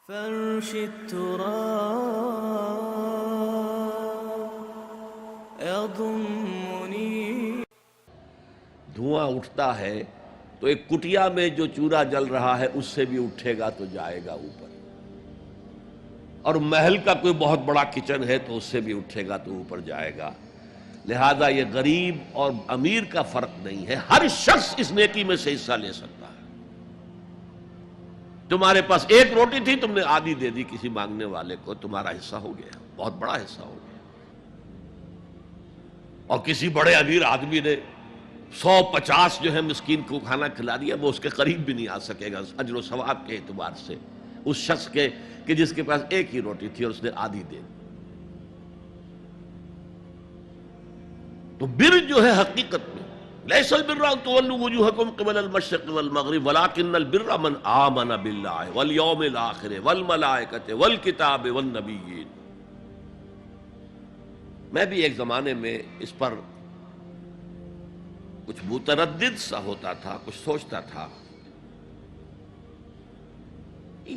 فرش التراب يضمني. دھواں اٹھتا ہے تو ایک کٹیا میں جو چولہا جل رہا ہے اس سے بھی اٹھے گا تو جائے گا اوپر، اور محل کا کوئی بہت بڑا کچن ہے تو اس سے بھی اٹھے گا تو اوپر جائے گا. لہذا یہ غریب اور امیر کا فرق نہیں ہے، ہر شخص اس نیکی میں سے حصہ لے سکتا ہے. تمہارے پاس ایک روٹی تھی، تم نے آدھی دے دی کسی مانگنے والے کو، تمہارا حصہ ہو گیا، بہت بڑا حصہ ہو گیا. اور کسی بڑے امیر آدمی نے 150 جو ہے مسکین کو کھانا کھلا دیا، وہ اس کے قریب بھی نہیں آ سکے گا اجر و ثواب کے اعتبار سے اس شخص کے کہ جس کے پاس ایک ہی روٹی تھی اور اس نے آدھی دے دی. تو بر جو ہے حقیقت میں لیس البر ان تولوا وجوهکم قبل المشرق والمغرب ولکن البر من آمن باللہ والیوم الآخر والملائکۃ والکتاب والنبیین. میں بھی ایک زمانے میں اس پر کچھ متردد سا ہوتا تھا، کچھ سوچتا تھا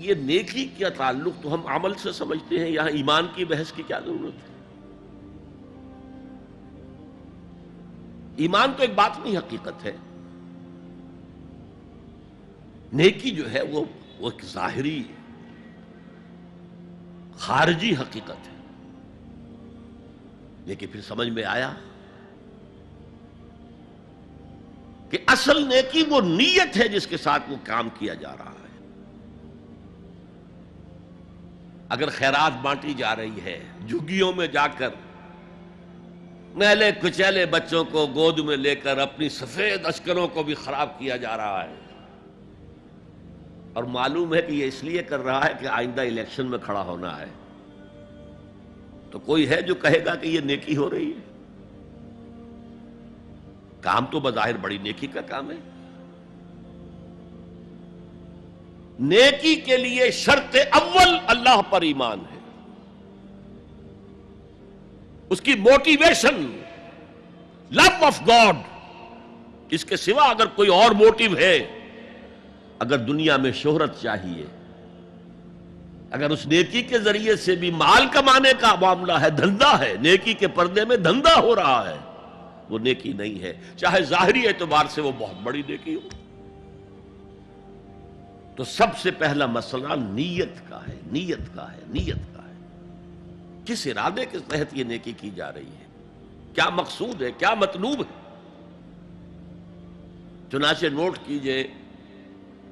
یہ نیکی کا تعلق تو ہم عمل سے سمجھتے ہیں، یہاں ایمان کی بحث کی کیا ضرورت ہے؟ ایمان تو ایک باطنی حقیقت ہے، نیکی جو ہے وہ ایک ظاہری خارجی حقیقت ہے. لیکن پھر سمجھ میں آیا کہ اصل نیکی وہ نیت ہے جس کے ساتھ وہ کام کیا جا رہا ہے. اگر خیرات بانٹی جا رہی ہے، جھگیوں میں جا کر میلے کچیلے بچوں کو گود میں لے کر اپنی سفید اشکروں کو بھی خراب کیا جا رہا ہے، اور معلوم ہے کہ یہ اس لیے کر رہا ہے کہ آئندہ الیکشن میں کھڑا ہونا ہے، تو کوئی ہے جو کہے گا کہ یہ نیکی ہو رہی ہے؟ کام تو بظاہر بڑی نیکی کا کام ہے. نیکی کے لیے شرط اول اللہ پر ایمان ہے، اس کی موٹیویشن لو آف گاڈ. اس کے سوا اگر کوئی اور موٹیو ہے، اگر دنیا میں شہرت چاہیے، اگر اس نیکی کے ذریعے سے بھی مال کمانے کا معاملہ ہے، دھندا ہے، نیکی کے پردے میں دھندا ہو رہا ہے، وہ نیکی نہیں ہے، چاہے ظاہری اعتبار سے وہ بہت بڑی نیکی ہو. تو سب سے پہلا مسئلہ نیت کا ہے، نیت کا ہے، نیت کا ہے. کس ارادے کے تحت یہ نیکی کی جا رہی ہے، کیا مقصود ہے، کیا مطلوب ہے. چنانچہ نوٹ کیجئے،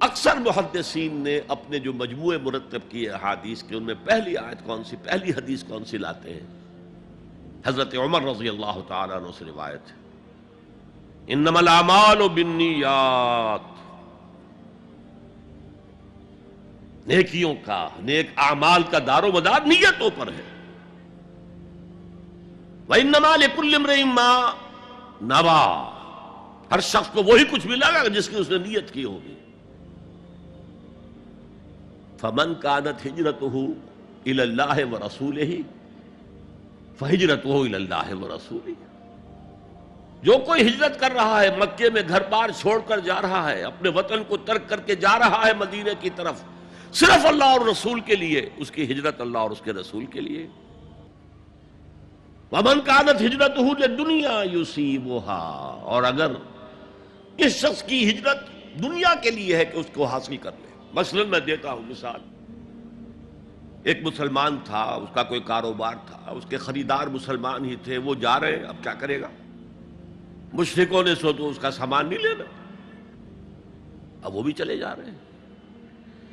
اکثر محدثین نے اپنے جو مجموعے مرتب کیے احادیث کے، ان میں پہلی آیت کون سی، پہلی حدیث کون سی لاتے ہیں؟ حضرت عمر رضی اللہ تعالیٰ عنہ سے روایت ہے، انما الاعمال بالنیات. نیکیوں کا، نیک اعمال کا دار و مدار نیتوں پر ہے. وَإِنَّمَا لِكُلِّ امْرِئٍ مَّا نَوَىٰ. ہر شخص کو وہی کچھ ملے گا جس کی اس نے نیت کی ہوگی. فَمَنْ كَانَتْ هِجْرَتُهُ إِلَى اللَّهِ وَرَسُولِهِ فَهِجْرَتُهُ إِلَى اللَّهِ وَرَسُولِهِ. جو کوئی ہجرت کر رہا ہے، مکے میں گھر بار چھوڑ کر جا رہا ہے، اپنے وطن کو ترک کر کے جا رہا ہے مدینے کی طرف، صرف اللہ اور رسول کے لیے، اس کی ہجرت اللہ اور اس کے رسول کے لیے. وَمَنْ كَانَتْ هِجْرَتُهُ لِلدُّنْيَا يُصِيبُهَا. اور اگر اس شخص کی ہجرت دنیا کے لیے ہے کہ اس کو حاصل کر لے. مثلا میں دیتا ہوں مثال، ایک مسلمان تھا، اس کا کوئی کاروبار تھا، اس کے خریدار مسلمان ہی تھے، وہ جا رہے ہیں، اب کیا کرے گا؟ مشرکوں نے سو تو اس کا سامان نہیں لینا، اب وہ بھی چلے جا رہے ہیں.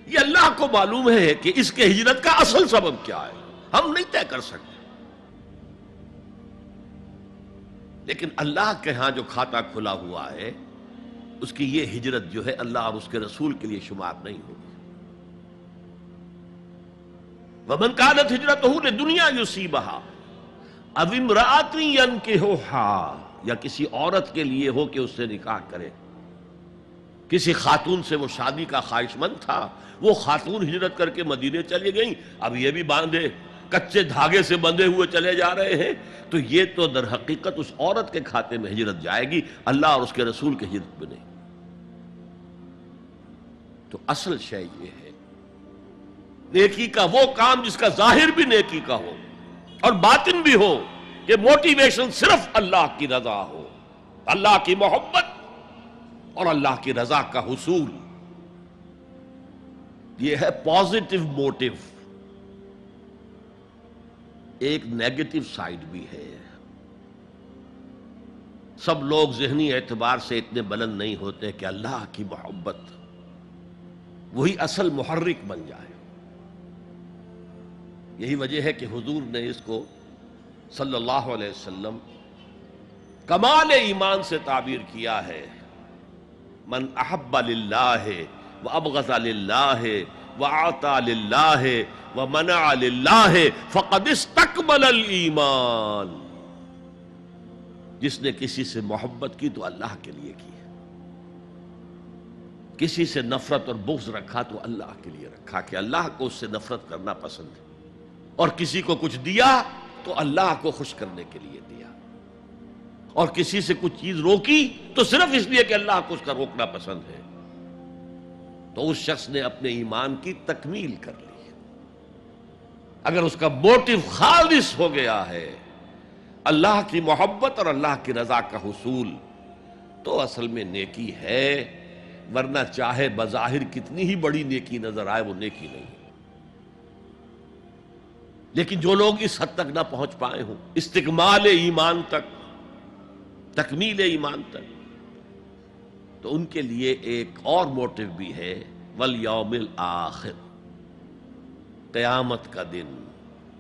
یہ اللہ کو معلوم ہے کہ اس کے ہجرت کا اصل سبب کیا ہے، ہم نہیں طے کر سکتے. لیکن اللہ کے ہاں جو کھاتا کھلا ہوا ہے، اس کی یہ ہجرت جو ہے اللہ اور اس کے رسول کے لیے شمار نہیں ہوگی. وَمَنْ كَانَتْ هِجْرَتُهُ لِدُنْيَا يُصِيبُهَا أَوْ امْرَأَةٍ يَنكِحُهَا. یا کسی عورت کے لیے ہو کہ اس سے نکاح کرے. کسی خاتون سے وہ شادی کا خواہش مند تھا، وہ خاتون ہجرت کر کے مدینے چلی گئیں، اب یہ بھی باندھے کچے دھاگے سے بندھے ہوئے چلے جا رہے ہیں، تو یہ تو در حقیقت اس عورت کے کھاتے میں ہجرت جائے گی، اللہ اور اس کے رسول کی ہجرت میں نہیں. تو اصل شے یہ ہے نیکی کا وہ کام جس کا ظاہر بھی نیکی کا ہو اور باطن بھی ہو، کہ موٹیویشن صرف اللہ کی رضا ہو، اللہ کی محبت اور اللہ کی رضا کا حصول. یہ ہے پازیٹو موٹیو. ایک نیگیٹو سائیڈ بھی ہے. سب لوگ ذہنی اعتبار سے اتنے بلند نہیں ہوتے کہ اللہ کی محبت وہی اصل محرک بن جائے. یہی وجہ ہے کہ حضور نے اس کو صلی اللہ علیہ وسلم کمال ایمان سے تعبیر کیا ہے. من احب للہ وابغض للہ وعطا للہ ومنع للہ فقد استکمل الایمان. جس نے کسی سے محبت کی تو اللہ کے لیے کی، کسی سے نفرت اور بغض رکھا تو اللہ کے لیے رکھا، کہ اللہ کو اس سے نفرت کرنا پسند ہے. اور کسی کو کچھ دیا تو اللہ کو خوش کرنے کے لیے دیا، اور کسی سے کچھ چیز روکی تو صرف اس لیے کہ اللہ کو اس کا روکنا پسند ہے. تو اس شخص نے اپنے ایمان کی تکمیل کر لی. اگر اس کا موٹیو خالص ہو گیا ہے اللہ کی محبت اور اللہ کی رضا کا حصول، تو اصل میں نیکی ہے. ورنہ چاہے بظاہر کتنی ہی بڑی نیکی نظر آئے، وہ نیکی نہیں. لیکن جو لوگ اس حد تک نہ پہنچ پائے ہوں، استکمال ایمان تک، تکمیل ایمان تک، تو ان کے لیے ایک اور موٹیو بھی ہے، والیوم الآخر، قیامت کا دن،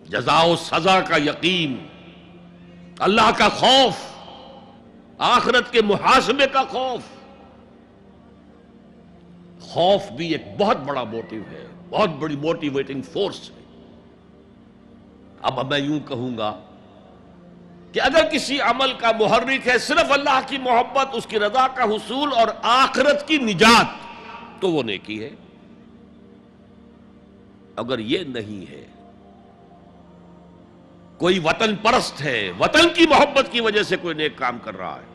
جزا و سزا کا یقین، اللہ کا خوف، آخرت کے محاسبے کا خوف. خوف بھی ایک بہت بڑا موٹیو ہے، بہت بڑی موٹیویٹنگ فورس ہے. اب میں یوں کہوں گا کہ اگر کسی عمل کا محرک ہے صرف اللہ کی محبت، اس کی رضا کا حصول اور آخرت کی نجات، تو وہ نیکی ہے. اگر یہ نہیں ہے، کوئی وطن پرست ہے، وطن کی محبت کی وجہ سے کوئی نیک کام کر رہا ہے،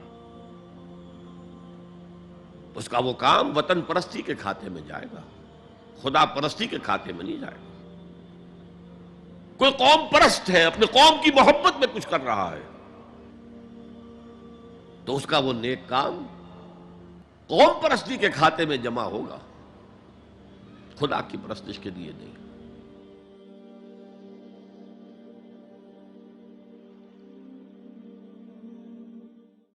اس کا وہ کام وطن پرستی کے کھاتے میں جائے گا، خدا پرستی کے کھاتے میں نہیں جائے گا. کوئی قوم پرست ہے، اپنے قوم کی محبت میں کچھ کر رہا ہے، تو اس کا وہ نیک کام قوم پرستی کے کھاتے میں جمع ہوگا، خدا کی پرستش کے لیے نہیں.